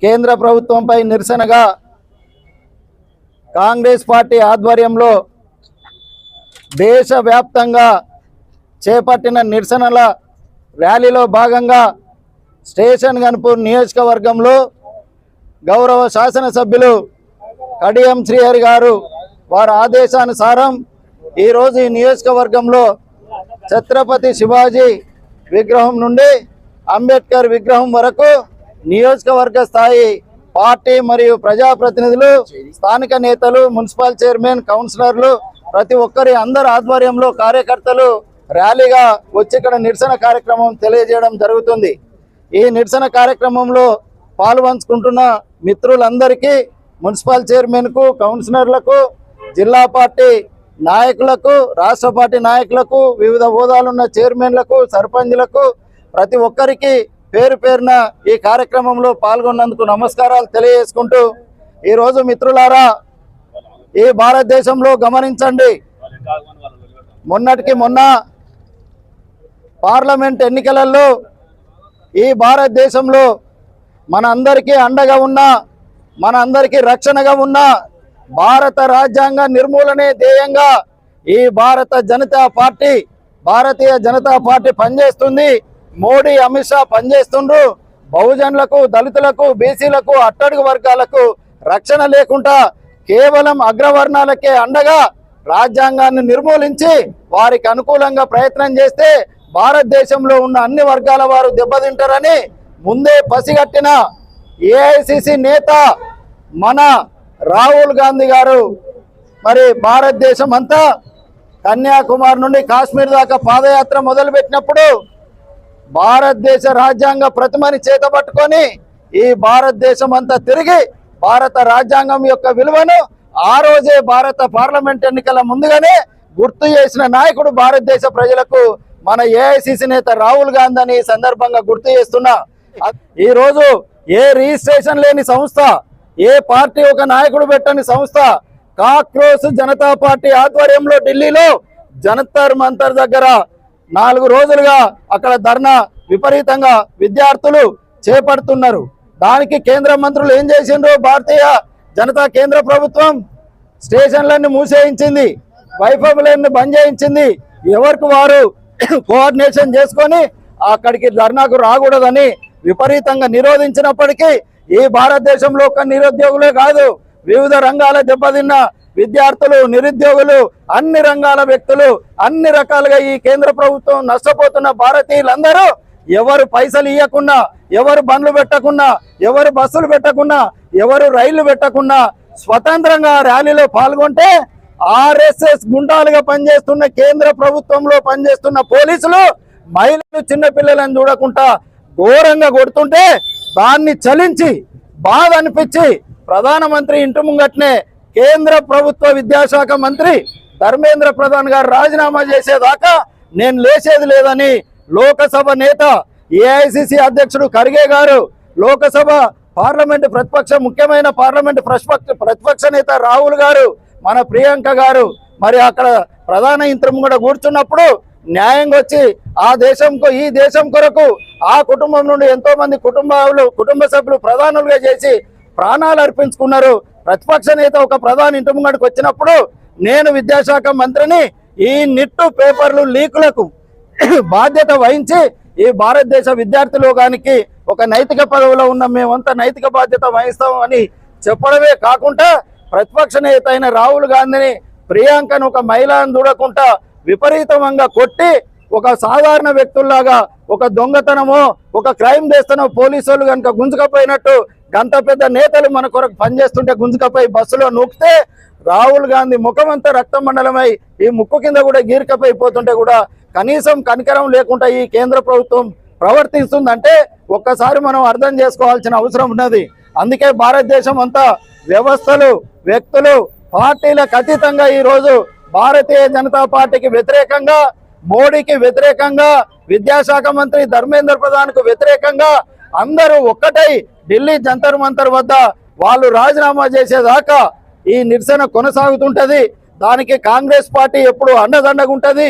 కేంద్ర ప్రభుత్వంపై నిరసనగా కాంగ్రెస్ పార్టీ ఆధ్వర్యంలో దేశవ్యాప్తంగా చేపట్టిన నిరసనల ర్యాలీలో భాగంగా స్టేషన్ గన్పూర్ నియోజకవర్గంలో గౌరవ శాసనసభ్యులు కడియం శ్రీహరి గారు వారి ఆదేశానుసారం ఈరోజు ఈ నియోజకవర్గంలో ఛత్రపతి శివాజీ విగ్రహం నుండి అంబేద్కర్ విగ్రహం వరకు నియోజకవర్గ స్థాయి పార్టీ మరియు ప్రజాప్రతినిధులు, స్థానిక నేతలు, మున్సిపల్ చైర్మన్, కౌన్సిలర్లు ప్రతి ఒక్కరి అందరి ఆధ్వర్యంలో కార్యకర్తలు ర్యాలీగా వచ్చి ఇక్కడ నిరసన కార్యక్రమం తెలియజేయడం జరుగుతుంది. ఈ నిరసన కార్యక్రమంలో పాల్పంచుకుంటున్న మిత్రులందరికీ, మున్సిపల్ చైర్మన్కు, కౌన్సిలర్లకు, జిల్లా పార్టీ నాయకులకు, రాష్ట్ర పార్టీ నాయకులకు, వివిధ హోదాలున్న చైర్మన్లకు, సర్పంచ్లకు ప్రతి ఒక్కరికి పేరు పేరున ఈ కార్యక్రమంలో పాల్గొన్నందుకు నమస్కారాలు తెలియజేసుకుంటూ, ఈరోజు మిత్రులారా ఈ భారతదేశంలో గమనించండి, మొన్నటికి మొన్న పార్లమెంట్ ఎన్నికలలో ఈ భారతదేశంలో మన అందరికీ అండగా ఉన్న, మన అందరికీ రక్షణగా ఉన్న భారత రాజ్యాంగ నిర్మూలనే ధ్యేయంగా ఈ భారతీయ జనతా పార్టీ పనిచేస్తుంది. మోడీ, అమిత్ షా పనిచేస్తుండ్రు. బహుజనులకు, దళితులకు, బీసీలకు, అట్టడుగు వర్గాలకు రక్షణ లేకుండా కేవలం అగ్రవర్ణాలకే అండగా రాజ్యాంగాన్ని నిర్మూలించి వారికి అనుకూలంగా ప్రయత్నం చేస్తే భారతదేశంలో ఉన్న అన్ని వర్గాల వారు దెబ్బతింటారని ముందే పసిగట్టిన ఏఐసిసి నేత మన రాహుల్ గాంధీ గారు మరి భారతదేశం అంతా కన్యాకుమారి నుండి కాశ్మీర్ దాకా పాదయాత్ర మొదలుపెట్టినప్పుడు భారతదేశ రాజ్యాంగ ప్రతిమని చేతపట్టుకొని ఈ భారతదేశం అంతా తిరిగి భారత రాజ్యాంగం యొక్క విలువను ఆ రోజే భారత పార్లమెంట్ ఎన్నికల ముందుగానే గుర్తు చేసిన నాయకుడు భారతదేశ ప్రజలకు మన ఏఐసిసి నేత రాహుల్ గాంధీ అని సందర్భంగా గుర్తు చేస్తున్నా. ఈ రోజు ఏ రిజిస్ట్రేషన్ లేని సంస్థ, ఏ పార్టీ ఒక నాయకుడు పెట్టని సంస్థ కాక్రోచ్ జనతా పార్టీ ఆధ్వర్యంలో ఢిల్లీలో జంతర్ మంతర్ దగ్గర 4 రోజులుగా అక్కడ ధర్నా విపరీతంగా విద్యార్థులు చేపడుతున్నారు. దానికి కేంద్ర మంత్రులు ఏం చేసిండ్రు? భారతీయ జనతా కేంద్ర ప్రభుత్వం స్టేషన్లన్నీ మూసేయించింది, వైఫై లైన్ బంద్ చేయించింది. ఎవరికి వారు కోఆర్డినేషన్ చేసుకొని అక్కడికి ధర్నాకు రాకూడదని విపరీతంగా నిరోధించినప్పటికీ ఈ భారతదేశంలో ఒక నిరుద్యోగులే కాదు, వివిధ రంగాల దెబ్బతిన్న విద్యార్థులు, నిరుద్యోగులు, అన్ని రంగాల వ్యక్తులు, అన్ని రకాలుగా ఈ కేంద్ర ప్రభుత్వం నష్టపోతున్న భారతీయులందరూ ఎవరు పైసలు ఇవ్వకున్నా, ఎవరు బండ్లు పెట్టకున్నా, ఎవరు బస్సులు పెట్టకున్నా, ఎవరు రైళ్లు పెట్టకున్నా స్వతంత్రంగా ర్యాలీలో పాల్గొంటే ఆర్ఎస్ఎస్ గుండాలుగా పనిచేస్తున్న కేంద్ర ప్రభుత్వంలో పనిచేస్తున్న పోలీసులు మహిళలు, చిన్నపిల్లలను చూడకుండా ఘోరంగా కొడుతుంటే దాన్ని చలించి బాధ అనిపించి ప్రధానమంత్రి ఇంటి ముంగట్నే కేంద్ర ప్రభుత్వ విద్యాశాఖ మంత్రి ధర్మేంద్ర ప్రధాన్ గారు రాజీనామా చేసేదాకా నేను లేచేది లేదని లోకసభ నేత ఏఐసిసి అధ్యక్షుడు ఖర్గే గారు, లోకసభ పార్లమెంటు ముఖ్యమైన పార్లమెంటు ప్రతిపక్ష నేత రాహుల్ గారు, మన ప్రియాంక గారు మరి అక్కడ ప్రధాన యంత్రం కూడా కూర్చున్నప్పుడు న్యాయంగా వచ్చి ఈ దేశం కొరకు ఆ కుటుంబం నుండి ఎంతో మంది కుటుంబ సభ్యులు ప్రధానులుగా చేసి ప్రాణాలు అర్పించుకున్నారు. ప్రతిపక్ష నేత ఒక ప్రధాని ఇంటి ముంగడికి వచ్చినప్పుడు నేను విద్యాశాఖ మంత్రిని ఈ నిట్టు పేపర్లు లీకులకు బాధ్యత వహించి ఈ భారతదేశ విద్యార్థులోగానికి ఒక నైతిక పదవిలో ఉన్న మేమంతా నైతిక బాధ్యత వహిస్తాం అని చెప్పడమే కాకుండా ప్రతిపక్ష నేత అయిన రాహుల్ గాంధీని, ప్రియాంకను ఒక మహిళను చూడకుండా విపరీతంగా కొట్టి ఒక సాధారణ వ్యక్తుల్లాగా ఒక దొంగతనమో ఒక క్రైమ్ చేస్తానో పోలీసులు కనుక గుంజుకపోయినట్టు గంత పెద్ద నేతలు మన కొరకు పనిచేస్తుంటే గుంజుకపోయి బస్సులో నూకితే రాహుల్ గాంధీ ముఖమంతా రక్త మండలమై ఈ ముక్కు కింద కూడా గీరికపోయిపోతుంటే కూడా కనీసం కనికరం లేకుండా ఈ కేంద్ర ప్రభుత్వం ప్రవర్తిస్తుందంటే ఒక్కసారి మనం అర్థం చేసుకోవాల్సిన అవసరం ఉన్నది. అందుకే భారతదేశం అంతా వ్యవస్థలు, వ్యక్తులు, పార్టీలకు అతీతంగా ఈరోజు భారతీయ జనతా పార్టీకి వ్యతిరేకంగా, మోడీకి వ్యతిరేకంగా, విద్యాశాఖ మంత్రి ధర్మేంద్ర ప్రధాన్కు వ్యతిరేకంగా అందరూ ఒక్కటై ఢిల్లీ జంతర్ మంతర్ వద్ద వాళ్ళు రాజీనామా చేసేదాకా ఈ నిరసన కొనసాగుతుంటది. దానికి కాంగ్రెస్ పార్టీ ఎప్పుడు అండదండగా ఉంటది.